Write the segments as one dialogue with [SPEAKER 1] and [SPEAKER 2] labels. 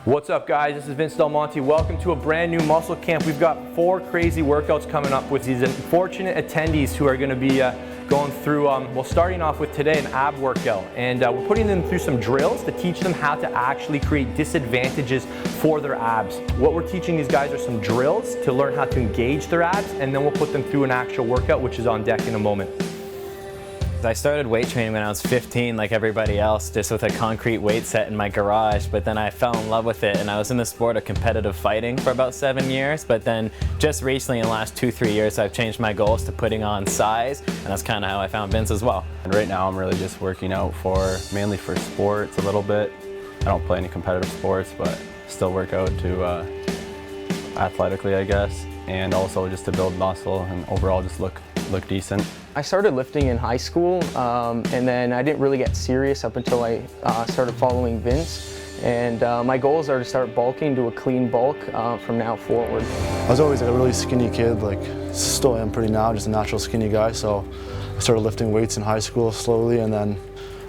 [SPEAKER 1] What's up, guys? This is Vince Del Monte. Welcome to a brand new muscle camp. We've got 4 crazy workouts coming up with these unfortunate attendees who are going to be going through, well, starting off with today, an ab workout. And we're putting them through some drills to teach them how to actually create disadvantages for their abs. What we're teaching these guys are some drills to learn how to engage their abs, and then we'll put them through an actual workout, which is on deck in a moment.
[SPEAKER 2] I started weight training when I was 15, like everybody else, just with a concrete weight set in my garage, but then I fell in love with it, and I was in the sport of competitive fighting for about 7 years, but then just recently in the last 2-3 years I've changed my goals to putting on size, and that's kind of how I found Vince as well.
[SPEAKER 3] And right now I'm really just working out mainly for sports a little bit. I don't play any competitive sports, but still work out to athletically, I guess, and also just to build muscle and overall just look decent.
[SPEAKER 4] I started lifting in high school, and then I didn't really get serious up until I started following Vince. And my goals are to start bulking, do a clean bulk from now forward.
[SPEAKER 5] I was always like a really skinny kid, like still am pretty now, just a natural skinny guy. So I started lifting weights in high school slowly, and then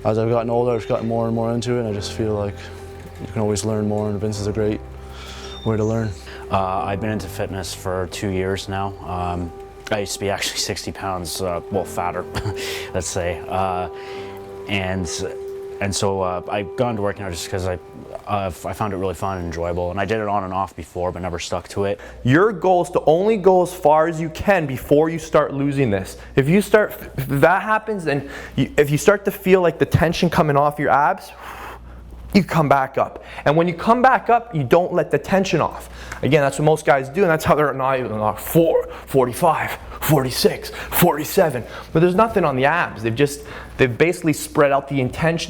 [SPEAKER 5] as I've gotten older, I've gotten more and more into it, and I just feel like you can always learn more, and Vince is a great way to learn.
[SPEAKER 6] I've been into fitness for 2 years now. I used to be actually 60 pounds, well, fatter, let's say. And so I got into working out just because I found it really fun and enjoyable. And I did it on and off before, but never stuck to it.
[SPEAKER 1] Your goal is to only go as far as you can before you start losing this. If that happens, then if you start to feel like the tension coming off your abs, you come back up. And when you come back up, you don't let the tension off. Again, that's what most guys do, and that's how they're not even 4, 45, 46, 47. But there's nothing on the abs. They've basically spread out the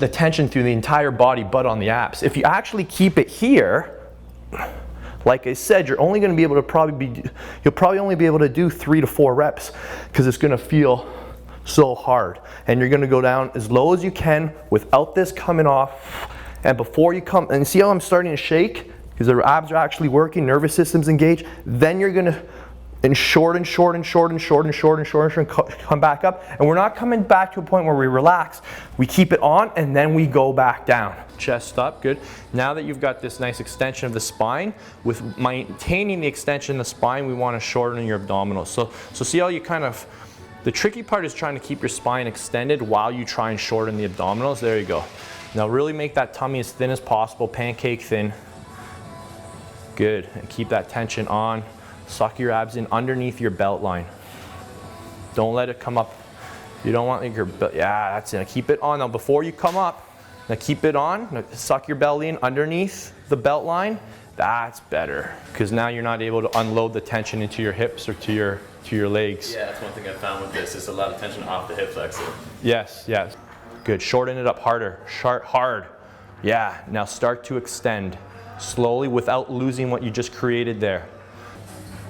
[SPEAKER 1] tension through the entire body, but on the abs. If you actually keep it here, like I said, you're only going to be able to you'll probably only be able to do 3 to 4 reps because it's going to feel so hard. And you're going to go down as low as you can without this coming off. And before you come, and see how I'm starting to shake? Because the abs are actually working, nervous system's engaged. Then you're gonna shorten, come back up. And we're not coming back to a point where we relax. We keep it on, and then we go back down. Chest up, good. Now that you've got this nice extension of the spine, with maintaining the extension of the spine, we wanna shorten your abdominals. So see how you the tricky part is trying to keep your spine extended while you try and shorten the abdominals. There you go. Now really make that tummy as thin as possible, pancake thin. Good, and keep that tension on. Suck your abs in underneath your belt line. Don't let it come up. You don't want your belt, yeah, that's it. Keep it on. Now before you come up, now keep it on. Now suck your belly in underneath the belt line. That's better, because now you're not able to unload the tension into your hips or to your legs.
[SPEAKER 2] Yeah, that's one thing I found with this, is a lot of tension off the hip flexor.
[SPEAKER 1] Yes, yes. Good, shorten it up harder, hard. Yeah, now start to extend slowly without losing what you just created there.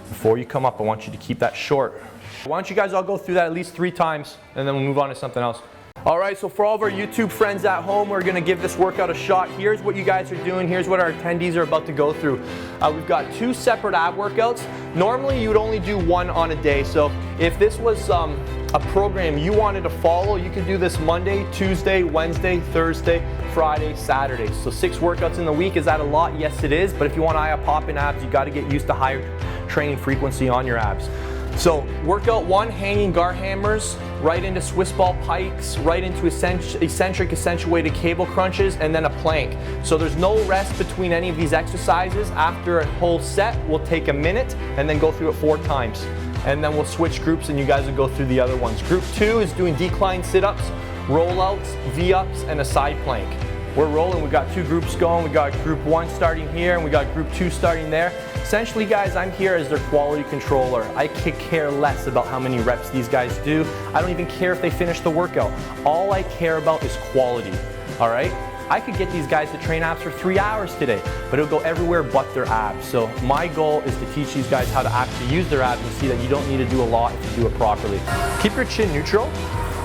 [SPEAKER 1] Before you come up, I want you to keep that short. Why don't you guys all go through that at least 3 times, and then we'll move on to something else. All right, so for all of our YouTube friends at home, we're gonna give this workout a shot. Here's what you guys are doing. Here's what our attendees are about to go through. We've got 2 separate ab workouts. Normally, you would only do 1 on a day. So if this was a program you wanted to follow, you could do this Monday, Tuesday, Wednesday, Thursday, Friday, Saturday. So 6 workouts in the week. Is that a lot? Yes, it is. But if you want eye-popping abs, you gotta get used to higher training frequency on your abs. So workout 1, hanging Garhammers, right into Swiss ball Pikes, right into Eccentric Accentuated cable crunches, and then a plank. So there's no rest between any of these exercises. After a whole set, we'll take a minute and then go through it 4 times. And then we'll switch groups and you guys will go through the other ones. Group 2 is doing decline sit-ups, rollouts, V-ups, and a side plank. We're rolling, we've got 2 groups going. We got group 1 starting here and we got group 2 starting there. Essentially, guys, I'm here as their quality controller. I could care less about how many reps these guys do. I don't even care if they finish the workout. All I care about is quality, all right? I could get these guys to train abs for 3 hours today, but it'll go everywhere but their abs. So my goal is to teach these guys how to actually use their abs and see that you don't need to do a lot if you do it properly. Keep your chin neutral.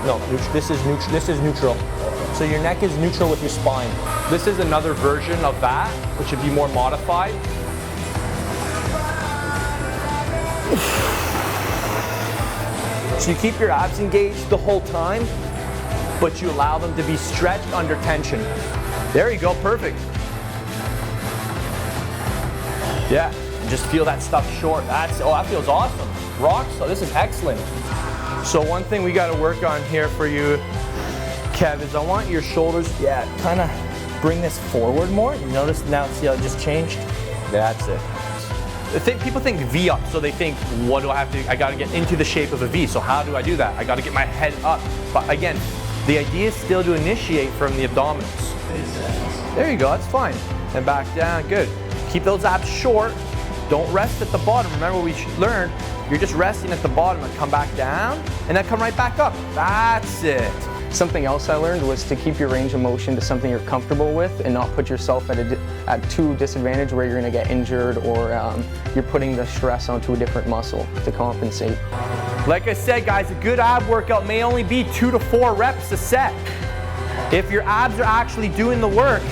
[SPEAKER 1] No, this is neutral. So your neck is neutral with your spine. This is another version of that, which would be more modified. So you keep your abs engaged the whole time, but you allow them to be stretched under tension. There you go, perfect. Yeah, and just feel that stuff short. That feels awesome. Rock, so this is excellent. So one thing we got to work on here for you, Kev, is I want your shoulders, kind of bring this forward more. You notice now, see how it just changed? That's it. People think V up, so they think, what do I have to, I got to get into the shape of a V. So how do I do that? I got to get my head up. But again, the idea is still to initiate from the abdominals. There you go, that's fine. And back down, good. Keep those abs short. Don't rest at the bottom. Remember we learned, you're just resting at the bottom and come back down and then come right back up. That's it.
[SPEAKER 4] Something else I learned was to keep your range of motion to something you're comfortable with and not put yourself at too disadvantage where you're going to get injured or you're putting the stress onto a different muscle to compensate.
[SPEAKER 1] Like I said, guys, a good ab workout may only be 2 to 4 reps a set. If your abs are actually doing the work,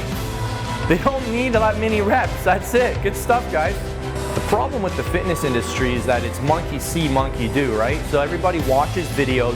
[SPEAKER 1] they don't need that many reps. That's it. Good stuff, guys. The problem with the fitness industry is that it's monkey see, monkey do, right? So everybody watches videos,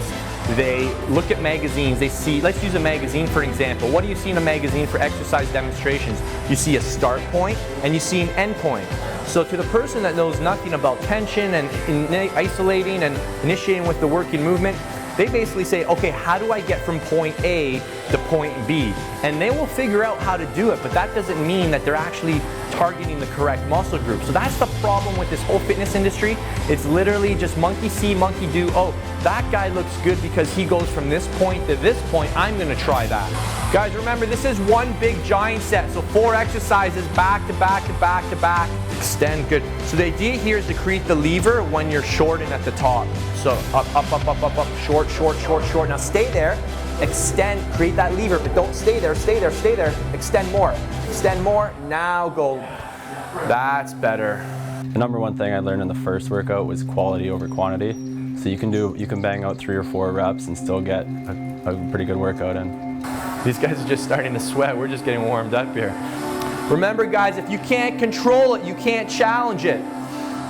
[SPEAKER 1] they look at magazines, they see, let's use a magazine for an example. What do you see in a magazine for exercise demonstrations? You see a start point and you see an end point. So to the person that knows nothing about tension and isolating and initiating with the working movement, they basically say, okay, how do I get from point A to point B? And they will figure out how to do it, but that doesn't mean that they're actually targeting the correct muscle group. So that's the problem with this whole fitness industry. It's literally just monkey see, monkey do. Oh, that guy looks good because he goes from this point to this point. I'm gonna try that. Guys, remember, this is one big giant set. So 4 exercises back to back to back to back. Extend, good. So the idea here is to create the lever when you're shorting at the top. So up, up, up, up, up, up, short, short, short, short. Now stay there, extend, create that lever, but don't stay there, stay there, stay there. Extend more, now go. That's better.
[SPEAKER 3] The number one thing I learned in the first workout was quality over quantity. So you can bang out 3 or 4 reps and still get a pretty good workout in.
[SPEAKER 1] These guys are just starting to sweat. We're just getting warmed up here. Remember, guys, if you can't control it, you can't challenge it.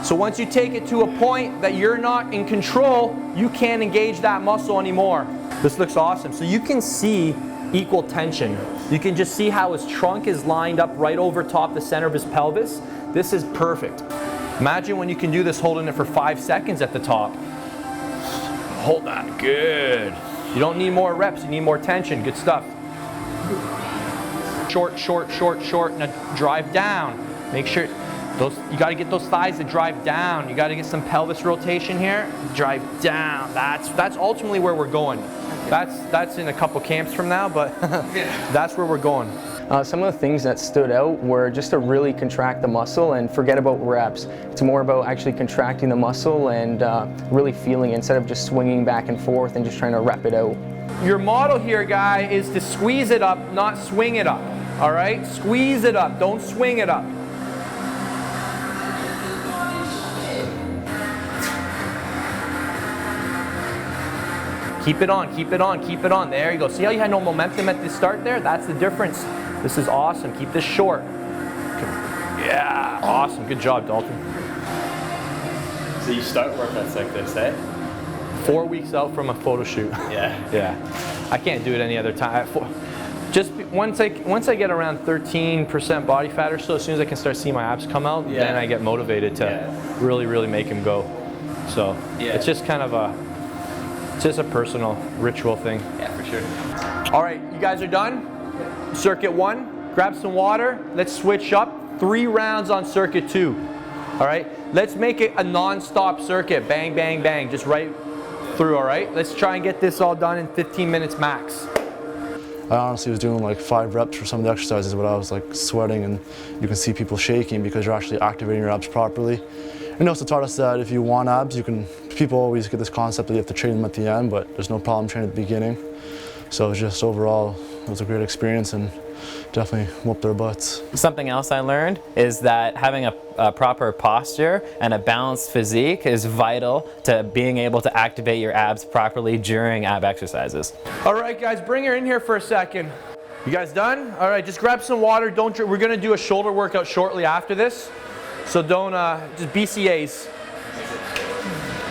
[SPEAKER 1] So once you take it to a point that you're not in control, you can't engage that muscle anymore. This looks awesome. So you can see equal tension. You can just see how his trunk is lined up right over top the center of his pelvis. This is perfect. Imagine when you can do this holding it for 5 seconds at the top. Hold that, good. You don't need more reps, you need more tension, good stuff. Short, short, short, short, now drive down. Make sure, you gotta get those thighs to drive down. You gotta get some pelvis rotation here, drive down. That's ultimately where we're going. That's in a couple camps from now, but that's where we're going.
[SPEAKER 4] Some of the things that stood out were just to really contract the muscle and forget about reps. It's more about actually contracting the muscle and really feeling it instead of just swinging back and forth and just trying to rep it out.
[SPEAKER 1] Your model here, guy, is to squeeze it up, not swing it up. All right? Squeeze it up, don't swing it up. Keep it on, keep it on, keep it on. There you go. See how you had no momentum at the start there? That's the difference. This is awesome. Keep this short. Yeah, awesome. Good job, Dalton.
[SPEAKER 2] So you start workouts like this, eh?
[SPEAKER 1] 4 weeks out from a photo shoot.
[SPEAKER 2] Yeah.
[SPEAKER 1] Yeah. I can't do it any other time. Just once I get around 13% body fat or so, as soon as I can start seeing my abs come out, then I get motivated to really, really make them go. So it's just kind of it's just a personal ritual thing.
[SPEAKER 2] Yeah, for sure.
[SPEAKER 1] All right, you guys are done? Circuit 1, grab some water. Let's switch up. 3 rounds on circuit 2. All right, let's make it a non-stop circuit. Bang, bang, bang, just right through, all right? Let's try and get this all done in 15 minutes max.
[SPEAKER 5] I honestly was doing like 5 reps for some of the exercises, but I was like sweating, and you can see people shaking because you're actually activating your abs properly. And also taught us that if you want abs, people always get this concept that you have to train them at the end, but there's no problem training at the beginning. So just overall, it was a great experience and definitely whooped their butts.
[SPEAKER 2] Something else I learned is that having a proper posture and a balanced physique is vital to being able to activate your abs properly during ab exercises.
[SPEAKER 1] All right, guys, bring her in here for a second. You guys done? All right, just grab some water. We're gonna do a shoulder workout shortly after this. So don't, just BCAs.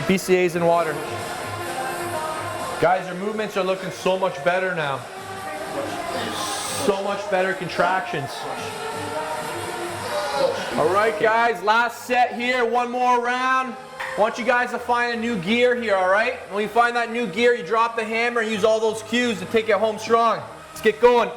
[SPEAKER 1] BCAs and water. Guys, your movements are looking so much better now. So much better contractions. All right, guys, last set here, one more round. I want you guys to find a new gear here, all right? When you find that new gear, you drop the hammer and use all those cues to take it home strong. Let's get going.